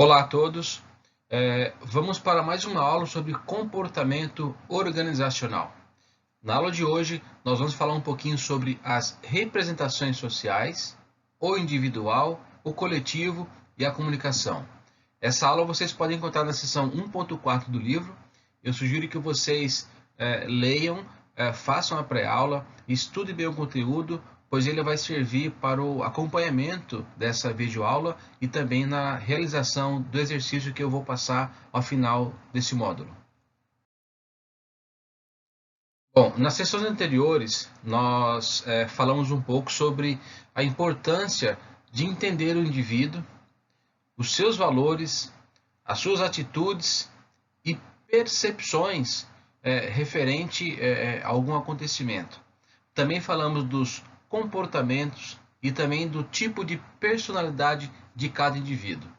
Olá a todos. Vamos para mais uma aula sobre comportamento organizacional. Na aula de hoje, nós vamos falar um pouquinho sobre as representações sociais, o individual, o coletivo e a comunicação. Essa aula vocês podem encontrar na seção 1.4 do livro. Eu sugiro que vocês leiam, façam a pré-aula, estudem bem o conteúdo, pois ele vai servir para o acompanhamento dessa videoaula e também na realização do exercício que eu vou passar ao final desse módulo. Bom, nas sessões anteriores, nós falamos um pouco sobre a importância de entender o indivíduo, os seus valores, as suas atitudes e percepções referente a algum acontecimento. Também falamos dos comportamentos e também do tipo de personalidade de cada indivíduo.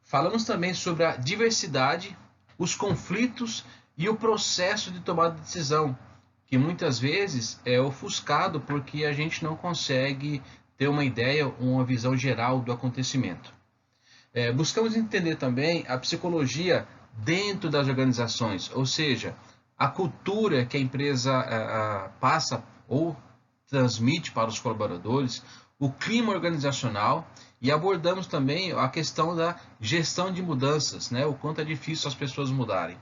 Falamos também sobre a diversidade, os conflitos e o processo de tomada de decisão, que muitas vezes é ofuscado porque a gente não consegue ter uma ideia, uma visão geral do acontecimento. Buscamos entender também a psicologia dentro das organizações, ou seja, a cultura que a empresa passa ou transmite para os colaboradores, o clima organizacional, e abordamos também a questão da gestão de mudanças, né? O quanto é difícil as pessoas mudarem.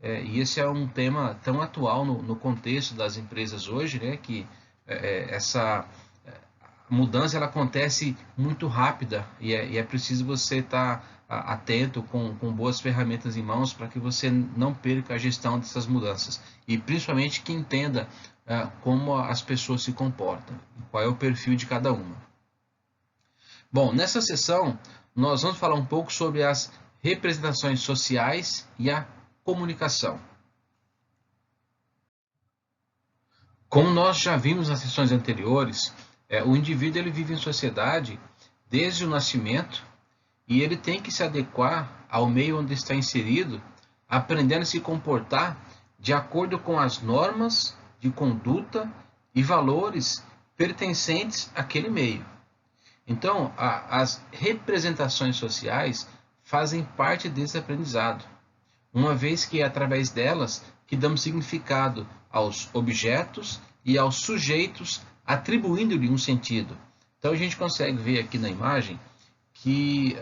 E esse é um tema tão atual no contexto das empresas hoje, né? Que essa mudança ela acontece muito rápida e é preciso você estar atento com boas ferramentas em mãos para que você não perca a gestão dessas mudanças e principalmente que entenda como as pessoas se comportam, qual é o perfil de cada uma. Bom, nessa sessão nós vamos falar um pouco sobre as representações sociais e a comunicação. Como nós já vimos nas sessões anteriores, o indivíduo ele vive em sociedade desde o nascimento e ele tem que se adequar ao meio onde está inserido, aprendendo a se comportar de acordo com as normas de conduta e valores pertencentes àquele meio. Então, as representações sociais fazem parte desse aprendizado, uma vez que é através delas que damos significado aos objetos e aos sujeitos, atribuindo-lhe um sentido. Então, a gente consegue ver aqui na imagem que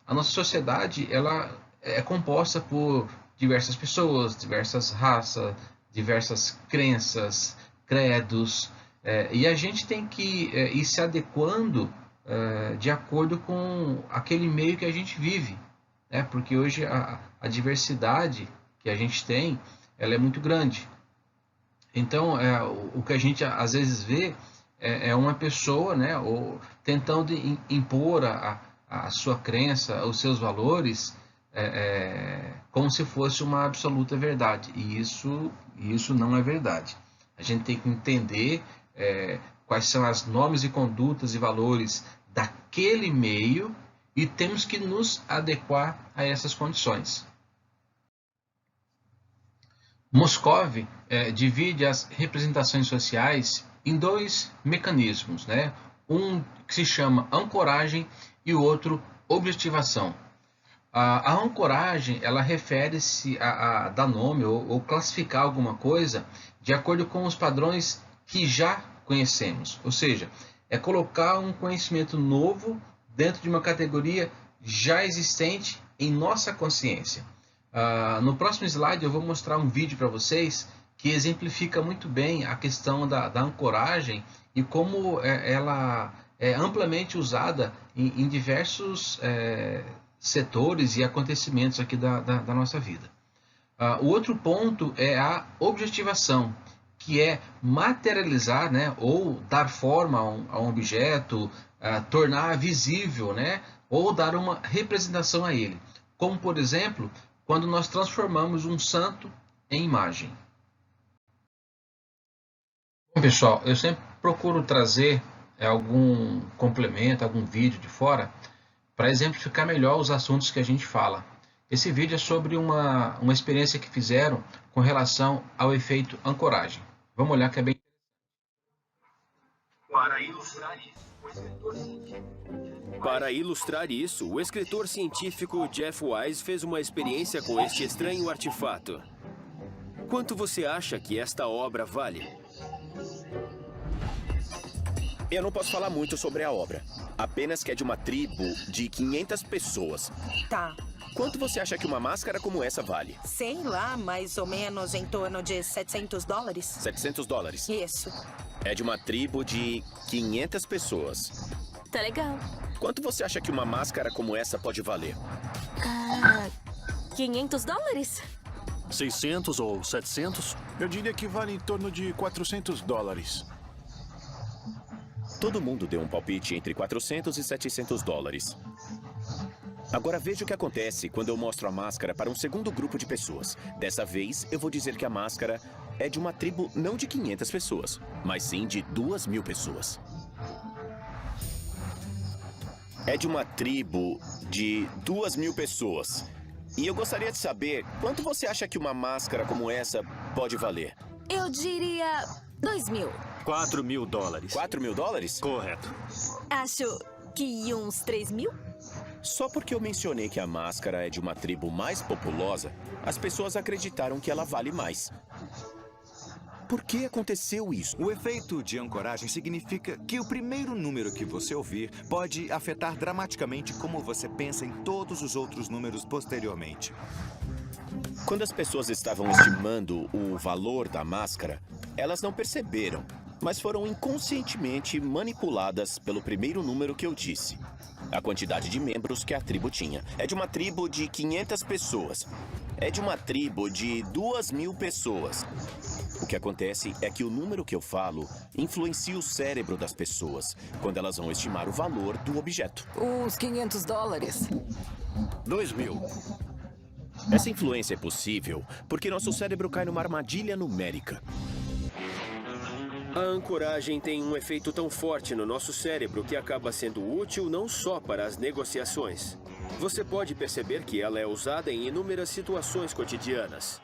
a nossa sociedade ela é composta por diversas pessoas, diversas raças, diversas crenças, credos, e a gente tem que ir se adequando de acordo com aquele meio que a gente vive, né? Porque hoje a diversidade que a gente tem, ela é muito grande. Então, o que a gente às vezes vê é uma pessoa, né, ou tentando impor a sua crença, os seus valores, como se fosse uma absoluta verdade. E isso não é verdade. A gente tem que entender quais são as normas e condutas e valores daquele meio e temos que nos adequar a essas condições. Moscov divide as representações sociais em dois mecanismos, né? Um que se chama ancoragem e o outro objetivação. A ancoragem ela refere-se a dar nome ou classificar alguma coisa de acordo com os padrões que já conhecemos, ou seja, é colocar um conhecimento novo dentro de uma categoria já existente em nossa consciência. No próximo slide eu vou mostrar um vídeo para vocês que exemplifica muito bem a questão da ancoragem e como ela é amplamente usada em diversos setores e acontecimentos aqui da nossa vida. O outro ponto é a objetivação, que é materializar, né, ou dar forma a um objeto, tornar visível, né, ou dar uma representação a ele. Como, por exemplo, quando nós transformamos um santo em imagem. Bom, pessoal, eu sempre procuro trazer algum complemento, algum vídeo de fora, para exemplificar melhor os assuntos que a gente fala. Esse vídeo é sobre uma experiência que fizeram com relação ao efeito ancoragem. Vamos olhar que é bem... Para ilustrar isso, o escritor científico Para ilustrar isso, o escritor científico Jeff Wise fez uma experiência com este estranho artefato. Quanto você acha que esta obra vale? Eu não posso falar muito sobre a obra. Apenas que é de uma tribo de 500 pessoas. Tá. Quanto você acha que uma máscara como essa vale? Sei lá, mais ou menos em torno de $700. $700. Isso. É de uma tribo de 500 pessoas. Tá legal. Quanto você acha que uma máscara como essa pode valer? $500? 600 ou 700? Eu diria que vale em torno de $400. Todo mundo deu um palpite entre 400 e $700. Agora veja o que acontece quando eu mostro a máscara para um segundo grupo de pessoas. Dessa vez, eu vou dizer que a máscara é de uma tribo não de 500 pessoas, mas sim de 2.000 pessoas. É de uma tribo de 2.000 pessoas. E eu gostaria de saber quanto você acha que uma máscara como essa pode valer? Eu diria $2.000. $4.000. $4.000? Correto. Acho que uns 3.000? Só porque eu mencionei que a máscara é de uma tribo mais populosa, as pessoas acreditaram que ela vale mais. Por que aconteceu isso? O efeito de ancoragem significa que o primeiro número que você ouvir pode afetar dramaticamente como você pensa em todos os outros números posteriormente. Quando as pessoas estavam estimando o valor da máscara, elas não perceberam, mas foram inconscientemente manipuladas pelo primeiro número que eu disse. A quantidade de membros que a tribo tinha. É de uma tribo de 500 pessoas. É de uma tribo de 2.000 pessoas. O que acontece é que o número que eu falo influencia o cérebro das pessoas quando elas vão estimar o valor do objeto. Uns $500. 2.000. Essa influência é possível porque nosso cérebro cai numa armadilha numérica. A ancoragem tem um efeito tão forte no nosso cérebro que acaba sendo útil não só para as negociações. Você pode perceber que ela é usada em inúmeras situações cotidianas.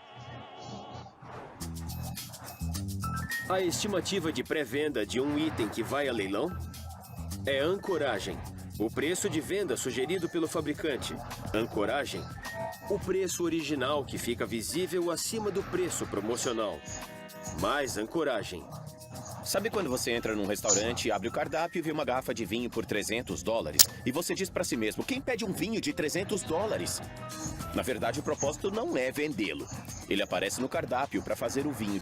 A estimativa de pré-venda de um item que vai a leilão é ancoragem. O preço de venda sugerido pelo fabricante. Ancoragem. O preço original que fica visível acima do preço promocional. Mais ancoragem. Sabe quando você entra num restaurante, abre o cardápio e vê uma garrafa de vinho por $300? E você diz pra si mesmo, quem pede um vinho de $300? Na verdade, o propósito não é vendê-lo. Ele aparece no cardápio para fazer o vinho.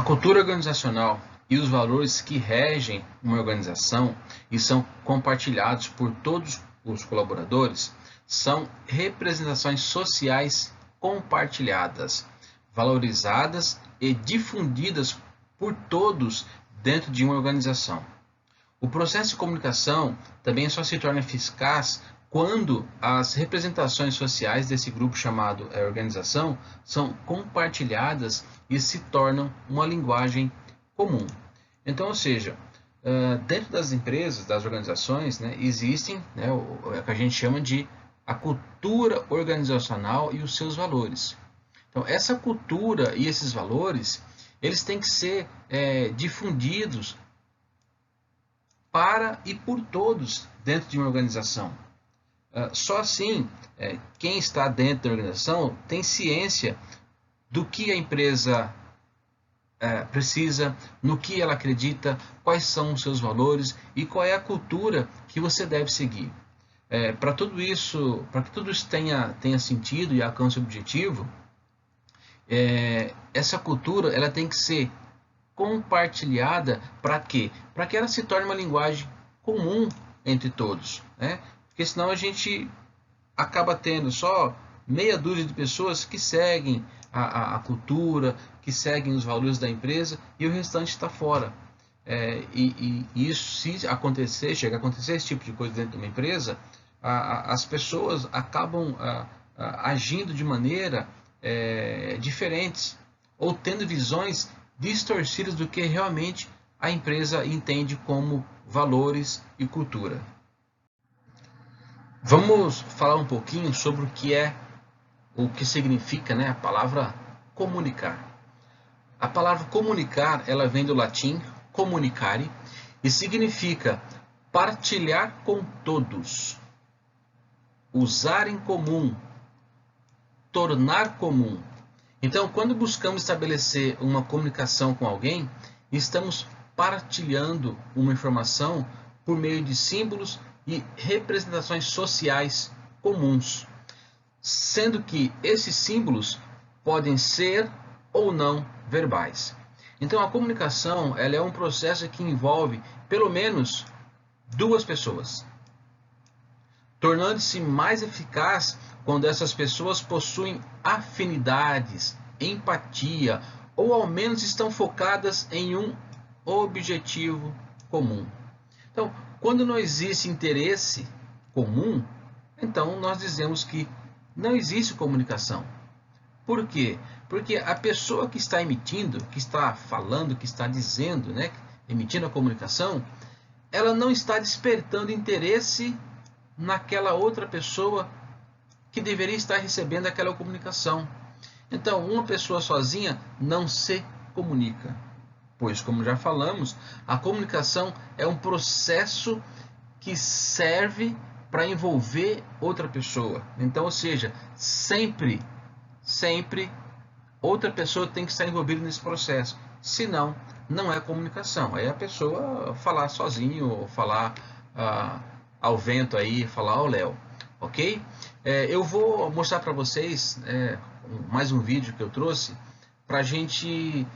A cultura organizacional e os valores que regem uma organização e são compartilhados por todos os colaboradores são representações sociais compartilhadas, valorizadas e difundidas por todos dentro de uma organização. O processo de comunicação também só se torna eficaz quando as representações sociais desse grupo chamado organização são compartilhadas e se tornam uma linguagem comum. Então, ou seja, dentro das empresas, das organizações, né, existem, né, o que a gente chama de a cultura organizacional e os seus valores. Então, essa cultura e esses valores, eles têm que ser difundidos para e por todos dentro de uma organização. Só assim, quem está dentro da organização tem ciência do que a empresa precisa, no que ela acredita, quais são os seus valores e qual é a cultura que você deve seguir. Para tudo isso, para que tudo isso tenha sentido e alcance o objetivo, essa cultura ela tem que ser compartilhada para quê? Para que ela se torne uma linguagem comum entre todos, né? Porque senão a gente acaba tendo só meia dúzia de pessoas que seguem a cultura, que seguem os valores da empresa e o restante está fora. E isso, se acontecer, chega a acontecer esse tipo de coisa dentro de uma empresa, as pessoas acabam agindo de maneira diferentes ou tendo visões distorcidas do que realmente a empresa entende como valores e cultura. Vamos falar um pouquinho sobre o que significa, né, a palavra comunicar. A palavra comunicar, ela vem do latim communicare e significa partilhar com todos, usar em comum, tornar comum. Então, quando buscamos estabelecer uma comunicação com alguém, estamos partilhando uma informação por meio de símbolos e representações sociais comuns, sendo que esses símbolos podem ser ou não verbais. Então, a comunicação ela é um processo que envolve pelo menos duas pessoas, tornando-se mais eficaz quando essas pessoas possuem afinidades, empatia ou ao menos estão focadas em um objetivo comum. Então, quando não existe interesse comum, então nós dizemos que não existe comunicação. Por quê? Porque a pessoa que está emitindo, que está falando, que está dizendo, né, emitindo a comunicação, ela não está despertando interesse naquela outra pessoa que deveria estar recebendo aquela comunicação. Então, uma pessoa sozinha não se comunica, pois, como já falamos, a comunicação é um processo que serve para envolver outra pessoa. Então, ou seja, sempre outra pessoa tem que estar envolvida nesse processo. Senão, não é comunicação. Aí a pessoa falar sozinho, ou falar ao vento aí, falar ao léu. Ok? Eu vou mostrar para vocês mais um vídeo que eu trouxe para a gente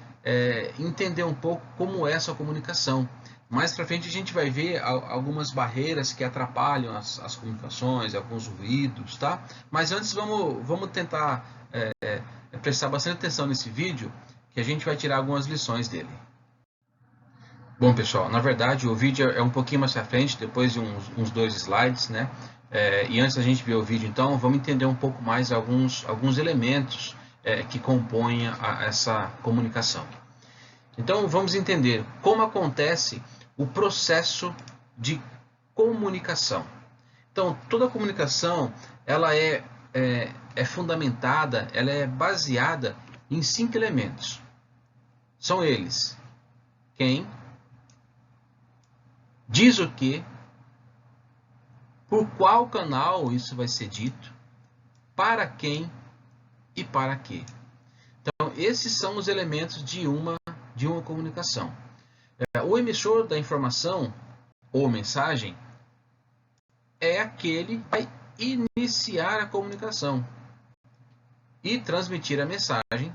entender um pouco como é essa comunicação. Mais para frente a gente vai ver algumas barreiras que atrapalham as comunicações, alguns ruídos, tá? Mas antes vamos tentar prestar bastante atenção nesse vídeo, que a gente vai tirar algumas lições dele. Bom, pessoal, na verdade o vídeo é um pouquinho mais para frente, depois de uns 2 slides, né? E antes da gente ver o vídeo, então, vamos entender um pouco mais alguns elementos que compõem essa comunicação. Então, vamos entender como acontece o processo de comunicação. Então, toda comunicação ela é fundamentada, ela é baseada em 5 elementos. São eles: quem, diz o que, por qual canal isso vai ser dito, para quem e para quê. Então, esses são os elementos de uma comunicação. O emissor da informação ou mensagem é aquele que vai iniciar a comunicação e transmitir a mensagem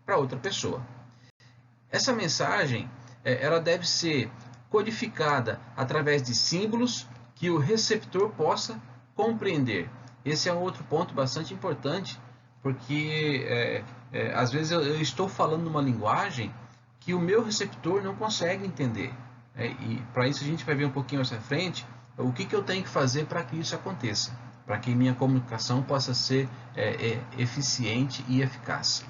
para outra pessoa. Essa mensagem ela deve ser codificada através de símbolos que o receptor possa compreender. Esse é um outro ponto bastante importante, porque às vezes eu estou falando uma linguagem que o meu receptor não consegue entender. E para isso a gente vai ver um pouquinho mais à frente o que eu tenho que fazer para que isso aconteça, para que minha comunicação possa ser eficiente e eficaz.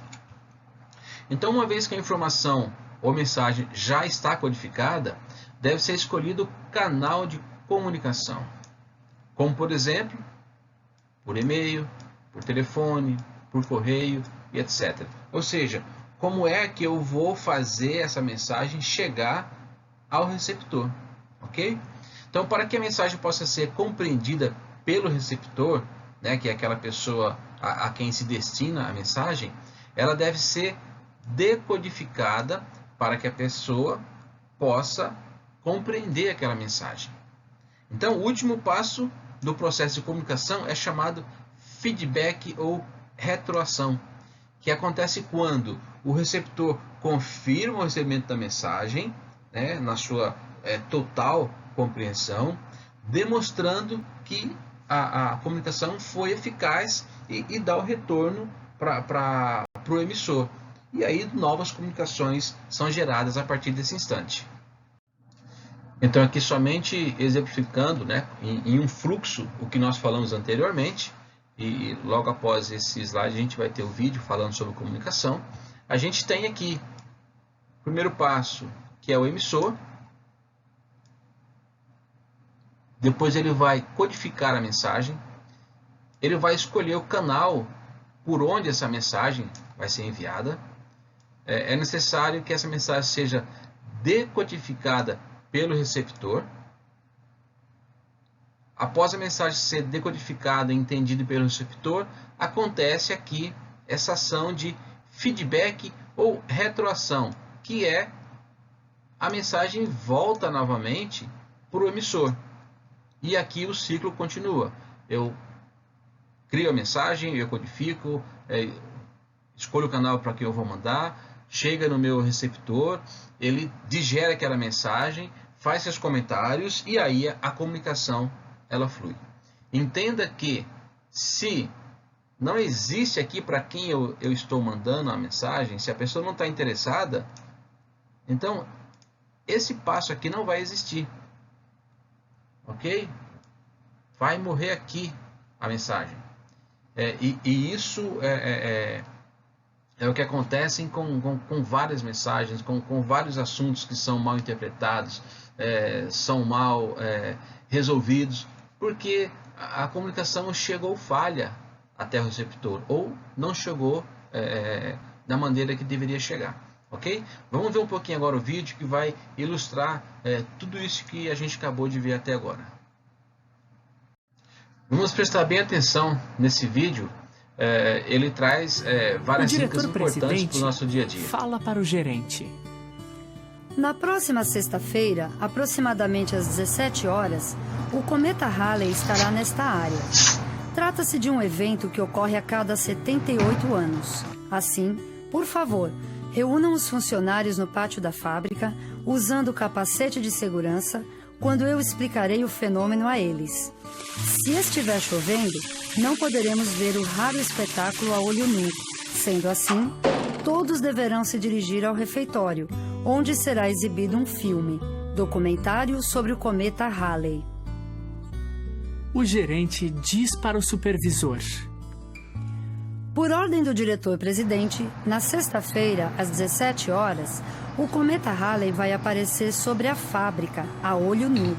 Então, uma vez que a informação ou mensagem já está codificada, deve ser escolhido o canal de comunicação, como por exemplo, por e-mail, por telefone, por correio e etc. Ou seja, como é que eu vou fazer essa mensagem chegar ao receptor, ok? Então, para que a mensagem possa ser compreendida pelo receptor, né, que é aquela pessoa a quem se destina a mensagem, ela deve ser decodificada para que a pessoa possa compreender aquela mensagem. Então, o último passo do processo de comunicação é chamado feedback ou retroação, que acontece quando o receptor confirma o recebimento da mensagem, né, na sua total compreensão, demonstrando que a comunicação foi eficaz e dá o retorno para o emissor. E aí novas comunicações são geradas a partir desse instante. Então aqui somente exemplificando, né, em um fluxo o que nós falamos anteriormente, e logo após esse slide a gente vai ter o vídeo falando sobre comunicação. A gente tem aqui o primeiro passo, que é o emissor. Depois ele vai codificar a mensagem. Ele vai escolher o canal por onde essa mensagem vai ser enviada. É necessário que essa mensagem seja decodificada pelo receptor. Após a mensagem ser decodificada e entendida pelo receptor, acontece aqui essa ação de feedback ou retroação, que é a mensagem volta novamente para o emissor. E aqui o ciclo continua. Eu crio a mensagem, eu codifico, escolho o canal para que eu vou mandar, chega no meu receptor, ele digere aquela mensagem, faz seus comentários e aí a comunicação ela flui. Entenda que se não existe aqui para quem eu estou mandando a mensagem, se a pessoa não está interessada, então esse passo aqui não vai existir. Ok? Vai morrer aqui a mensagem. E isso é o que acontece com várias mensagens, com vários assuntos que são mal interpretados, são mal resolvidos, porque a comunicação chegou falha até o receptor, ou não chegou da maneira que deveria chegar. Ok? Vamos ver um pouquinho agora o vídeo que vai ilustrar tudo isso que a gente acabou de ver até agora. Vamos prestar bem atenção nesse vídeo. Ele traz várias dicas importantes para o nosso dia a dia. Fala para o gerente. Na próxima sexta-feira, aproximadamente às 17 horas, o cometa Halley estará nesta área. Trata-se de um evento que ocorre a cada 78 anos. Assim, por favor, reúnam os funcionários no pátio da fábrica, usando o capacete de segurança, quando eu explicarei o fenômeno a eles. Se estiver chovendo, não poderemos ver o raro espetáculo a olho nu. Sendo assim, todos deverão se dirigir ao refeitório, onde será exibido um filme, documentário sobre o cometa Halley. O gerente diz para o supervisor. Por ordem do diretor-presidente, na sexta-feira, às 17 horas, o cometa Halley vai aparecer sobre a fábrica, a olho nu.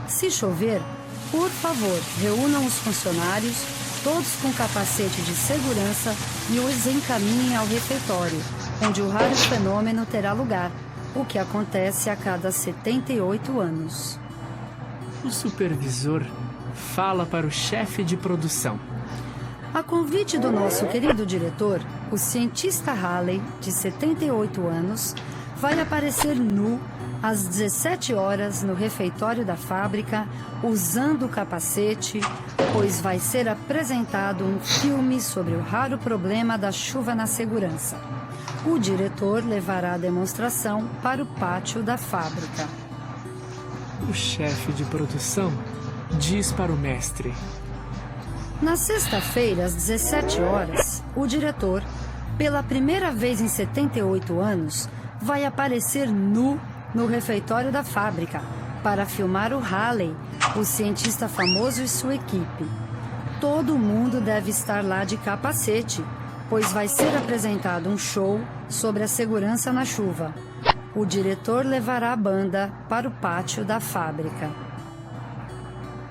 Se chover, por favor, reúnam os funcionários, todos com capacete de segurança, e os encaminhem ao refeitório, onde o raro fenômeno terá lugar, o que acontece a cada 78 anos. O supervisor fala para o chefe de produção. A convite do nosso querido diretor, o cientista Halley, de 78 anos, vai aparecer nu às 17 horas no refeitório da fábrica, usando o capacete, pois vai ser apresentado um filme sobre o raro problema da chuva na segurança. O diretor levará a demonstração para o pátio da fábrica. O chefe de produção diz para o mestre: Na sexta-feira, às 17 horas, o diretor, pela primeira vez em 78 anos, vai aparecer nu no refeitório da fábrica para filmar o Halley, o cientista famoso e sua equipe. Todo mundo deve estar lá de capacete, pois vai ser apresentado um show sobre a segurança na chuva. O diretor levará a banda para o pátio da fábrica.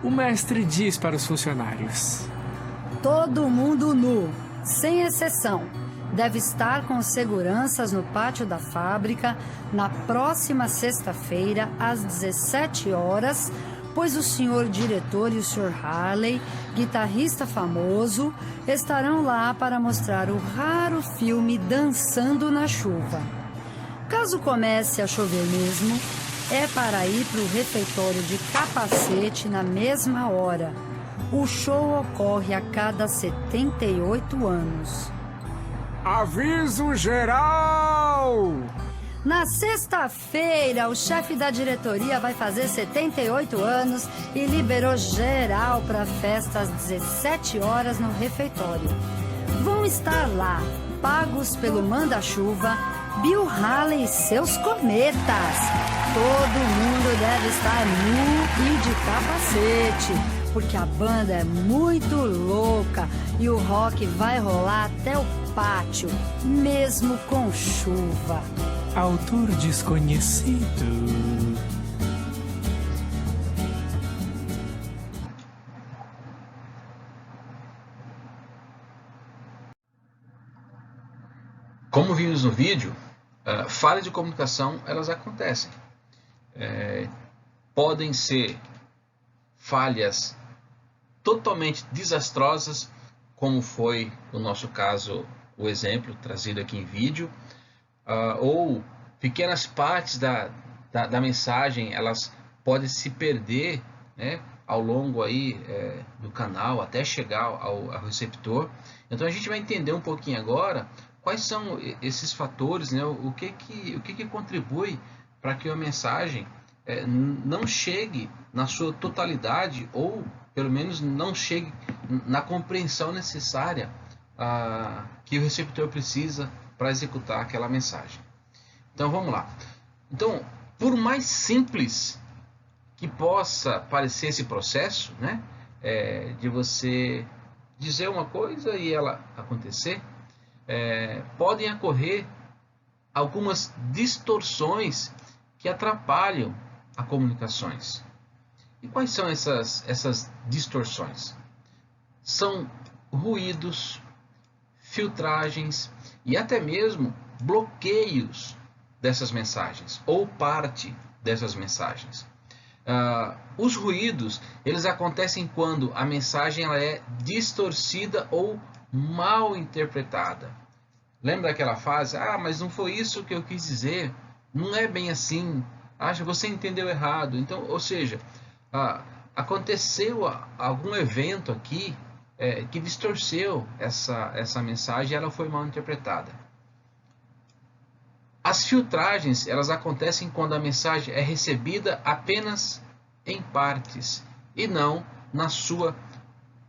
O mestre diz para os funcionários: Todo mundo nu, sem exceção, deve estar com os seguranças no pátio da fábrica na próxima sexta-feira, às 17 horas, pois o senhor diretor e o Sr. Halley, guitarrista famoso, estarão lá para mostrar o raro filme Dançando na Chuva. Caso comece a chover mesmo, é para ir para o refeitório de capacete na mesma hora. O show ocorre a cada 78 anos. Aviso geral! Na sexta-feira, o chefe da diretoria vai fazer 78 anos e liberou geral para a festa às 17 horas no refeitório. Vão estar lá, pagos pelo manda-chuva, Bill Haley e seus cometas. Todo mundo deve estar nu e de capacete, porque a banda é muito louca e o rock vai rolar até o pátio, mesmo com chuva. Autor desconhecido. Como vimos no vídeo, falhas de comunicação elas acontecem. Podem ser falhas totalmente desastrosas, como foi no nosso caso o exemplo trazido aqui em vídeo, ou pequenas partes da mensagem elas podem se perder, né, ao longo aí do canal até chegar ao receptor. Então a gente vai entender um pouquinho agora quais são esses fatores, né, o que contribui para que a mensagem não chegue na sua totalidade, ou pelo menos não chegue na compreensão necessária que o receptor precisa para executar aquela mensagem. Então vamos lá. Então, por mais simples que possa parecer esse processo, né, de você dizer uma coisa e ela acontecer, podem ocorrer algumas distorções que atrapalham as comunicações. E quais são essas distorções? São ruídos, filtragens e até mesmo bloqueios dessas mensagens ou parte dessas mensagens. Os ruídos eles acontecem quando a mensagem ela é distorcida ou mal interpretada. Lembra daquela frase? Mas não foi isso que eu quis dizer. Não é bem assim. Você entendeu errado. Então, ou seja, aconteceu algum evento aqui que distorceu essa mensagem e ela foi mal interpretada. As filtragens elas acontecem quando a mensagem é recebida apenas em partes e não na sua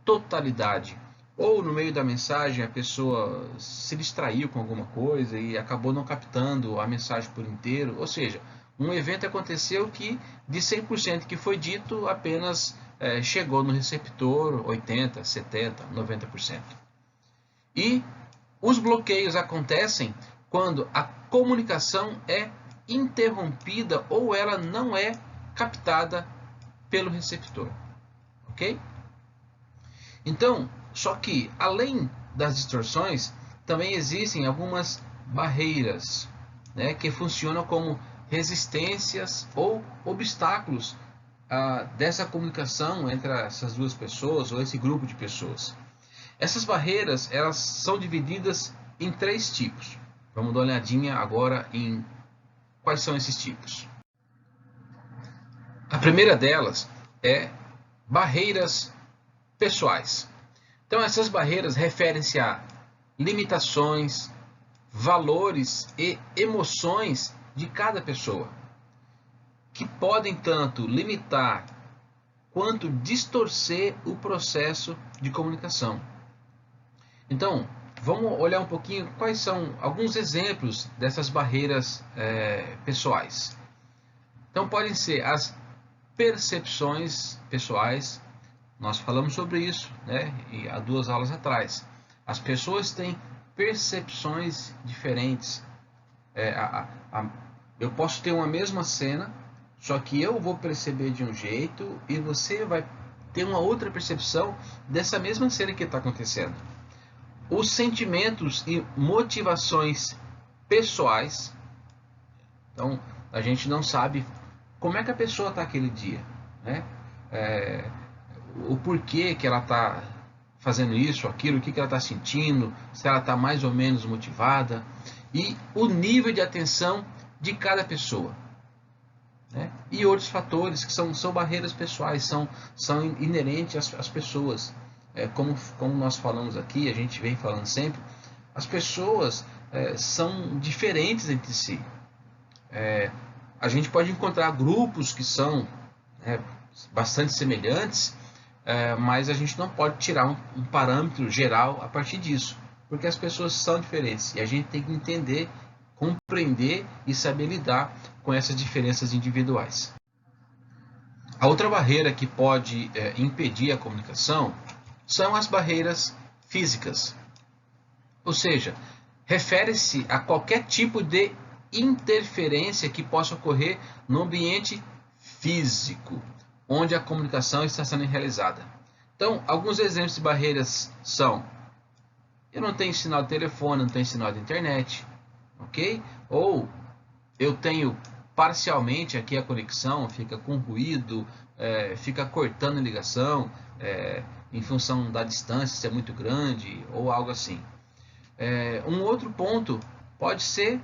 totalidade. Ou no meio da mensagem a pessoa se distraiu com alguma coisa e acabou não captando a mensagem por inteiro. Ou seja, um evento aconteceu que de 100% que foi dito, apenas chegou no receptor 80%, 70%, 90%. E os bloqueios acontecem quando a comunicação é interrompida ou ela não é captada pelo receptor. Ok? Então, só que além das distorções, também existem algumas barreiras, né, que funcionam como resistências ou obstáculos dessa comunicação entre essas duas pessoas ou esse grupo de pessoas. Essas barreiras elas são divididas em 3 tipos. Vamos dar uma olhadinha agora em quais são esses tipos. A primeira delas é barreiras pessoais. Então essas barreiras referem-se a limitações, valores e emoções de cada pessoa, que podem tanto limitar quanto distorcer o processo de comunicação. Então, vamos olhar um pouquinho quais são alguns exemplos dessas barreiras pessoais. Então, podem ser as percepções pessoais. Nós falamos sobre isso, né, há 2 aulas atrás. As pessoas têm percepções diferentes. Eu posso ter uma mesma cena, só que eu vou perceber de um jeito e você vai ter uma outra percepção dessa mesma cena que está acontecendo. Os sentimentos e motivações pessoais. Então, a gente não sabe como é que a pessoa está aquele dia, né? O porquê que ela está fazendo isso, aquilo, o que ela está sentindo, se ela está mais ou menos motivada, e o nível de atenção de cada pessoa, né? E outros fatores que são barreiras pessoais, são inerentes às pessoas. Como nós falamos aqui, a gente vem falando sempre, as pessoas são diferentes entre si. A gente pode encontrar grupos que são bastante semelhantes, mas a gente não pode tirar um parâmetro geral a partir disso, porque as pessoas são diferentes e a gente tem que entender, compreender e saber lidar com essas diferenças individuais. A outra barreira que pode impedir a comunicação são as barreiras físicas, ou seja, refere-se a qualquer tipo de interferência que possa ocorrer no ambiente físico, onde a comunicação está sendo realizada. Então, alguns exemplos de barreiras são: eu não tenho sinal de telefone, não tenho sinal de internet, ok? Ou eu tenho parcialmente aqui a conexão, fica com ruído, fica cortando a ligação, em função da distância, se é muito grande, ou algo assim. Um outro ponto pode ser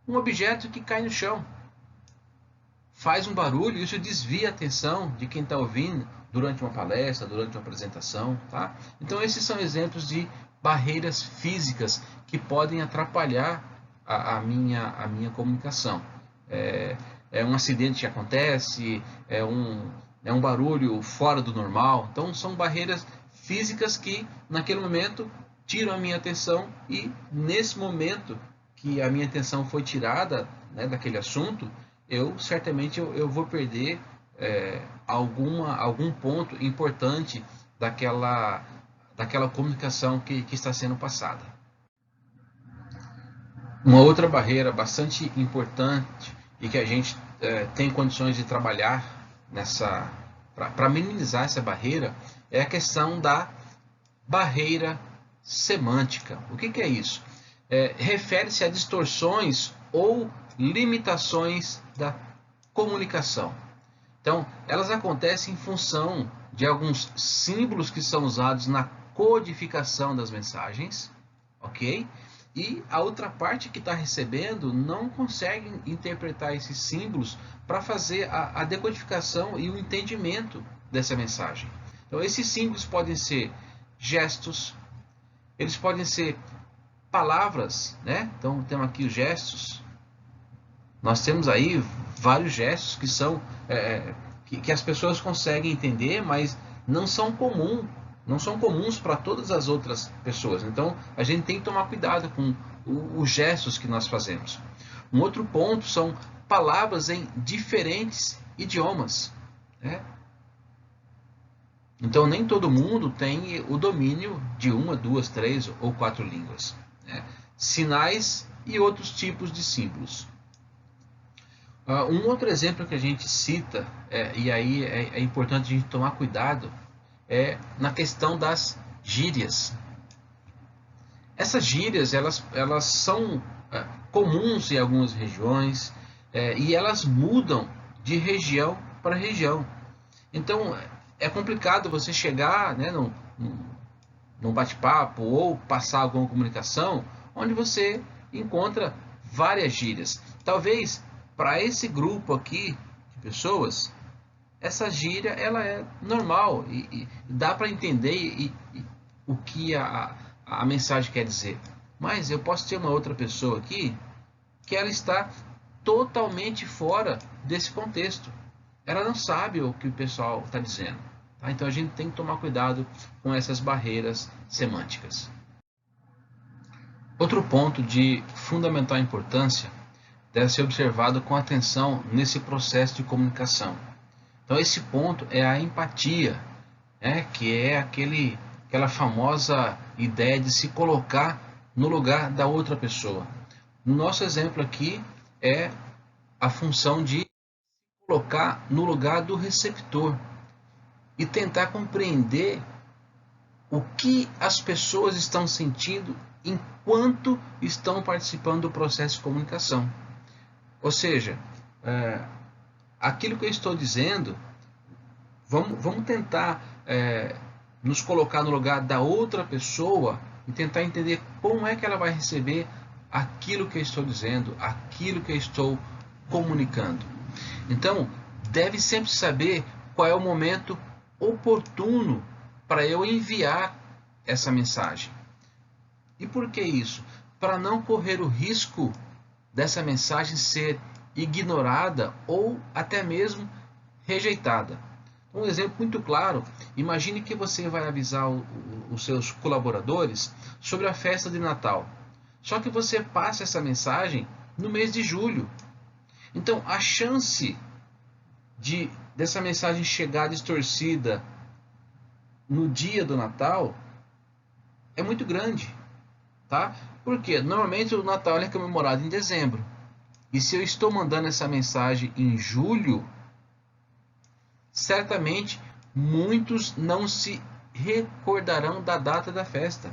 um objeto que cai no chão, faz um barulho e isso desvia a atenção de quem está ouvindo durante uma palestra, durante uma apresentação, tá? Então esses são exemplos de barreiras físicas que podem atrapalhar a minha comunicação. É um acidente que acontece, é um barulho fora do normal. Então são barreiras físicas que naquele momento tiram a minha atenção, e nesse momento que a minha atenção foi tirada, né, daquele assunto, certamente eu vou perder algum ponto importante daquela comunicação que está sendo passada. Uma outra barreira bastante importante e que a gente tem condições de trabalhar para minimizar essa barreira é a questão da barreira semântica. O que é isso? Refere-se a distorções ou limitações da comunicação. Então, elas acontecem em função de alguns símbolos que são usados na codificação das mensagens, ok? E a outra parte que está recebendo não consegue interpretar esses símbolos para fazer a decodificação e o entendimento dessa mensagem. Então, esses símbolos podem ser gestos, eles podem ser palavras, né? Então, temos aqui os gestos. Nós temos aí vários gestos que são que as pessoas conseguem entender, mas não são comuns para todas as outras pessoas. Então, a gente tem que tomar cuidado com os gestos que nós fazemos. Um outro ponto são palavras em diferentes idiomas, né? Então, nem todo mundo tem o domínio de 1, 2, 3 ou 4 línguas, né? Sinais e outros tipos de símbolos. Um outro exemplo que a gente cita, e aí é importante a gente tomar cuidado, na questão das gírias. Essas gírias elas são comuns em algumas regiões, e elas mudam de região para região. Então é complicado você chegar, né, num bate-papo ou passar alguma comunicação onde você encontra várias gírias. Talvez para esse grupo aqui de pessoas, essa gíria ela é normal e dá para entender o que a mensagem quer dizer. Mas eu posso ter uma outra pessoa aqui que ela está totalmente fora desse contexto. Ela não sabe o que o pessoal está dizendo. Tá? Então a gente tem que tomar cuidado com essas barreiras semânticas. Outro ponto de fundamental importância deve ser observado com atenção nesse processo de comunicação. Então esse ponto é a empatia, que é aquela famosa ideia de se colocar no lugar da outra pessoa. No nosso exemplo aqui é a função de colocar no lugar do receptor e tentar compreender o que as pessoas estão sentindo enquanto estão participando do processo de comunicação. Ou seja, aquilo que eu estou dizendo, vamos tentar nos colocar no lugar da outra pessoa e tentar entender como é que ela vai receber aquilo que eu estou dizendo, aquilo que eu estou comunicando. Então, deve sempre saber qual é o momento oportuno para eu enviar essa mensagem. E por que isso? Para não correr o risco dessa mensagem ser ignorada ou até mesmo rejeitada. Um exemplo muito claro, imagine que você vai avisar os seus colaboradores sobre a festa de Natal. Só que você passa essa mensagem no mês de julho. Então a chance dessa mensagem chegar distorcida no dia do Natal é muito grande. Tá? Porque normalmente o Natal é comemorado em dezembro. E se eu estou mandando essa mensagem em julho, certamente muitos não se recordarão da data da festa.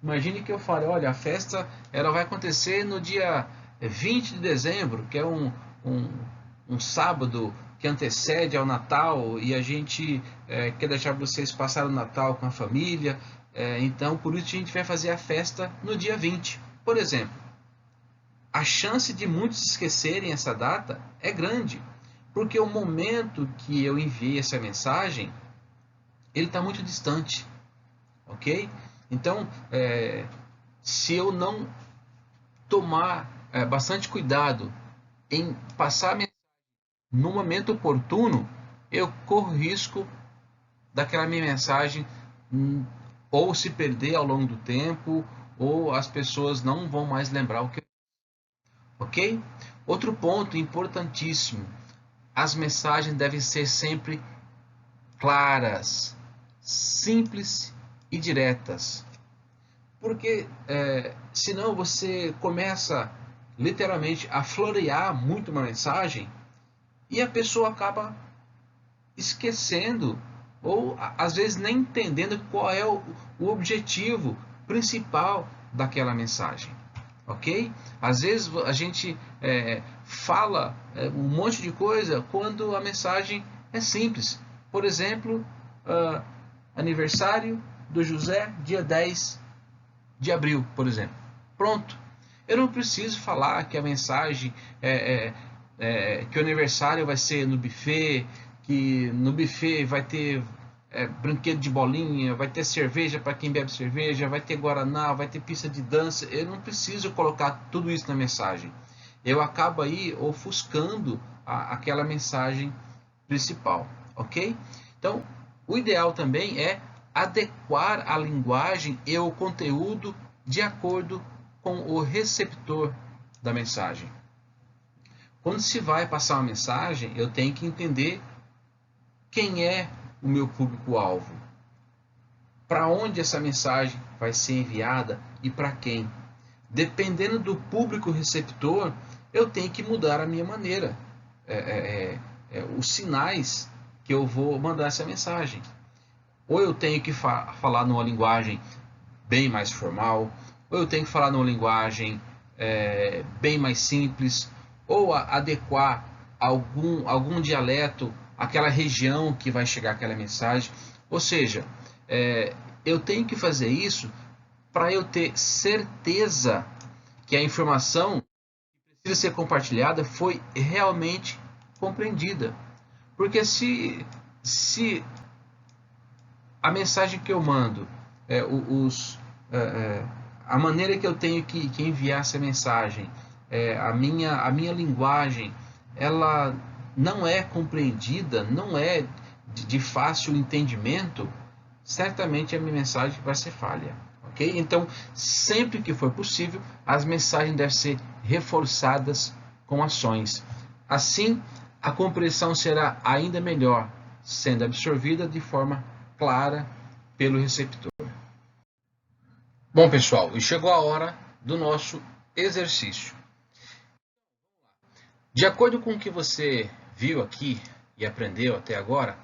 Imagine que eu fale, olha, a festa ela vai acontecer no dia 20 de dezembro, que é um sábado que antecede ao Natal, e a gente quer deixar vocês passar o Natal com a família. Então, por isso a gente vai fazer a festa no dia 20. Por exemplo, a chance de muitos esquecerem essa data é grande, porque o momento que eu enviei essa mensagem, ele está muito distante, ok? Então, se eu não tomar bastante cuidado em passar a mensagem no momento oportuno, eu corro risco daquela minha mensagem ou se perder ao longo do tempo, ou as pessoas não vão mais lembrar o que eu disse. Ok? Outro ponto importantíssimo, as mensagens devem ser sempre claras, simples e diretas. Porque senão você começa literalmente a florear muito uma mensagem e a pessoa acaba esquecendo ou às vezes nem entendendo qual é o objetivo principal daquela mensagem, ok? Às vezes a gente fala um monte de coisa quando a mensagem é simples. Por exemplo, aniversário do José, dia 10 de abril, por exemplo. Pronto. Eu não preciso falar que a mensagem que o aniversário vai ser no buffet, que no buffet vai ter brinquedo de bolinha, vai ter cerveja para quem bebe cerveja, vai ter guaraná, vai ter pista de dança. Eu não preciso colocar tudo isso na mensagem. Eu acabo aí ofuscando aquela mensagem principal, ok? Então, o ideal também é adequar a linguagem e o conteúdo de acordo com o receptor da mensagem. Quando se vai passar uma mensagem, eu tenho que entender quem é o meu público-alvo, para onde essa mensagem vai ser enviada e para quem. Dependendo do público receptor, eu tenho que mudar a minha maneira, os sinais que eu vou mandar essa mensagem. Ou eu tenho que falar numa linguagem bem mais formal, ou eu tenho que falar numa linguagem bem mais simples, ou adequar algum dialeto àquela região que vai chegar aquela mensagem. Ou seja, eu tenho que fazer isso para eu ter certeza que a informação que precisa ser compartilhada foi realmente compreendida. Porque se a mensagem que eu mando, a maneira que eu tenho que enviar essa mensagem, a minha linguagem, ela não é compreendida, não é de fácil entendimento, certamente a minha mensagem vai ser falha. Ok? Então, sempre que for possível, as mensagens devem ser reforçadas com ações. Assim, a compreensão será ainda melhor, sendo absorvida de forma clara pelo receptor. Bom, pessoal, e chegou a hora do nosso exercício. De acordo com o que você viu aqui e aprendeu até agora,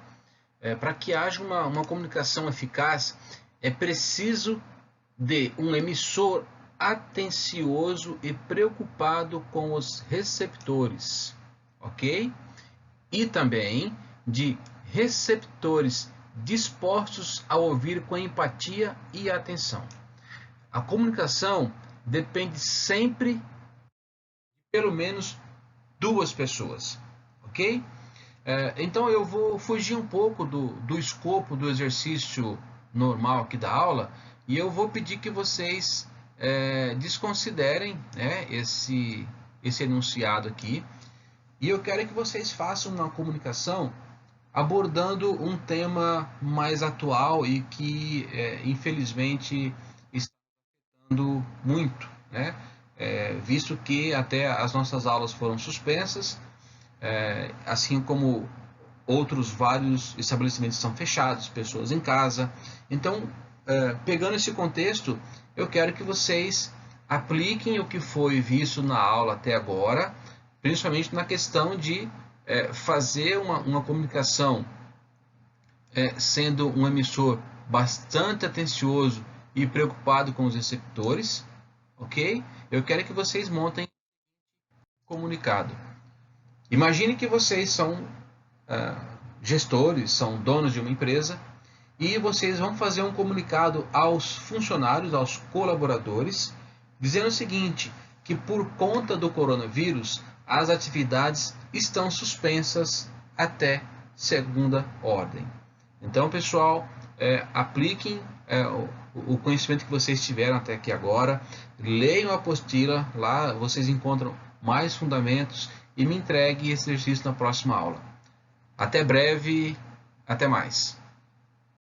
para que haja uma comunicação eficaz, é preciso de um emissor atencioso e preocupado com os receptores, ok? E também de receptores dispostos a ouvir com empatia e atenção. A comunicação depende sempre de pelo menos 2 pessoas, ok? Então eu vou fugir um pouco do escopo do exercício normal aqui da aula e eu vou pedir que vocês desconsiderem, né, esse enunciado aqui, e eu quero que vocês façam uma comunicação abordando um tema mais atual e que infelizmente está afetando muito, né? Visto que até as nossas aulas foram suspensas, assim como outros vários estabelecimentos são fechados, pessoas em casa. Então, pegando esse contexto, eu quero que vocês apliquem o que foi visto na aula até agora, principalmente na questão de fazer uma comunicação sendo um emissor bastante atencioso e preocupado com os receptores, ok? Eu quero que vocês montem um comunicado. Imagine que vocês são gestores, são donos de uma empresa e vocês vão fazer um comunicado aos funcionários, aos colaboradores, dizendo o seguinte, que por conta do coronavírus, as atividades estão suspensas até segunda ordem. Então, pessoal, apliquem o conhecimento que vocês tiveram até aqui agora, leiam a apostila, lá vocês encontram mais fundamentos e me entregue esse exercício na próxima aula. Até breve, até mais.